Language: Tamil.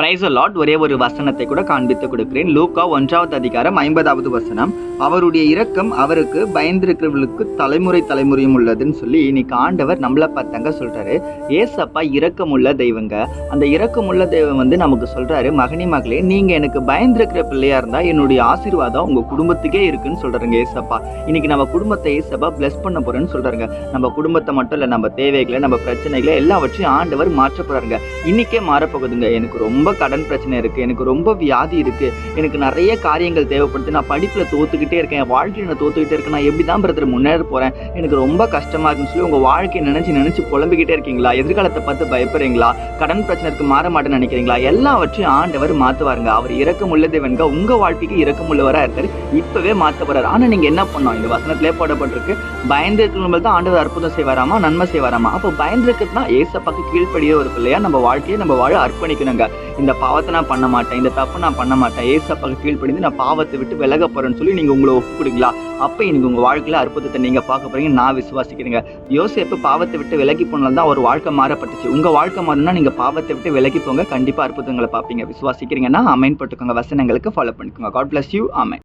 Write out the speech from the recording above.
Price Lord. ஒரே ஒரு வசனத்தை கூட காண்பித்து கொடுக்கிறேன். லூக்கா 1வது அதிகாரம் 50வது வசனம். அவருடைய இரக்கம் அவருக்கு பயந்திருக்கிறவர்களுக்கு தலைமுறை தலைமுறையும் உள்ளதுன்னு சொல்லி இன்னைக்கு ஆண்டவர் நம்மளை பார்த்தாங்க சொல்றாரு. ஏசப்பா இரக்கமுள்ள தெய்வங்க. அந்த இரக்கமுள்ள தெய்வம் நமக்கு சொல்றாரு, மகனே மகளே, நீங்க எனக்கு பயந்திருக்கிற பிள்ளையா இருந்தா என்னுடைய ஆசீர்வாதம் உங்க குடும்பத்துக்கே இருக்குன்னு சொல்றாருங்க ஏசப்பா. இன்னைக்கு நம்ம குடும்பத்தை ஏசப்பா பிளஸ் பண்ண போறேன்னு சொல்றாருங்க. நம்ம குடும்பத்தை மட்டும் இல்ல, நம்ம தேவைகளை, நம்ம பிரச்சனைகளை எல்லாவற்றையும் ஆண்டவர் மாற்ற போறாருங்க. இன்னைக்கே மாறப்போகுதுங்க. எனக்கு ரொம்ப கடன் பிரச்சனை இருக்கு, எனக்கு ரொம்ப வியாதி இருக்கு, எனக்கு நிறைய காரியங்கள் தேவைப்படுது, நான் படிப்புல தோத்துக்கிட்டே இருக்கேன், வாழ்க்கையில நான் தோத்துக்கிட்டே இருக்கேன், நான் எப்படிதான் பிரதர் முன்னேற போறேன், எனக்கு ரொம்ப கஷ்டமா இருக்குன்னு சொல்லி உங்க வாழ்க்கையை நினைச்சு புலம்பிக்கிட்டே இருக்கீங்களா? எதிர்காலத்தை பார்த்து பயப்படுறீங்களா? கடன் பிரச்சனைக்கு மாற மாட்டேன்னு நினைக்கிறீங்களா? எல்லாவற்றையும் ஆண்டவர் மாத்துவாருங்க. அவர் இரக்கமுள்ள தேவன்க. உங்க வாழ்க்கைக்கு இரக்கமுள்ளவரா இருக்காரு. இப்பவே மாத்த போறாரு. ஆனா நீங்க என்ன பண்ணணும்? இந்த வசனத்திலே போடப்பட்டிருக்கு, பயந்து இருக்கிறவங்க தான் ஆண்டவர் அற்புதம் செய்வாராமா, நன்மை செய்வாராமா. அப்போ பயந்து இருக்கிறதுனா ஏசப்பாக்கு கீழ்ப்படிய ஒரு பிள்ளையா நம்ம வாழ்க்கையை நம்ம வாழ அர்ப்பணிக்கணுங்க. இந்த பாவத்தை நான் பண்ண மாட்டேன், இந்த தப்பு நான் பண்ண மாட்டேன், ஏசப்பாக்கு கீழ்ப்படிந்து நான் பாவத்தை விட்டு விலக போறேன்னு சொல்லி நீங்க உங்களை ஒப்பு கொடுங்களா? அப்ப இன்னைக்கு உங்க வாழ்க்கையில அற்புதத்தை நீங்க பார்க்க போறீங்க. நான் விசுவாசிக்கிறேங்க. யோசேப்பு பாவத்தை விட்டு விலகி போனால தான் ஒரு வாழ்க்கை மாறப்பட்டுச்சு. உங்க வாழ்க்கை மாறணும்னா நீங்க பாவத்தை விட்டு விலகி போங்க. கண்டிப்பா அற்புதங்களை பார்ப்பீங்க. விசுவாசிக்கிறீங்கன்னா ஆமென் போட்டுக்கோங்க. வசனங்களுக்கு ஃபாலோ பண்ணிக்கோங்க. God bless you. ஆமென்.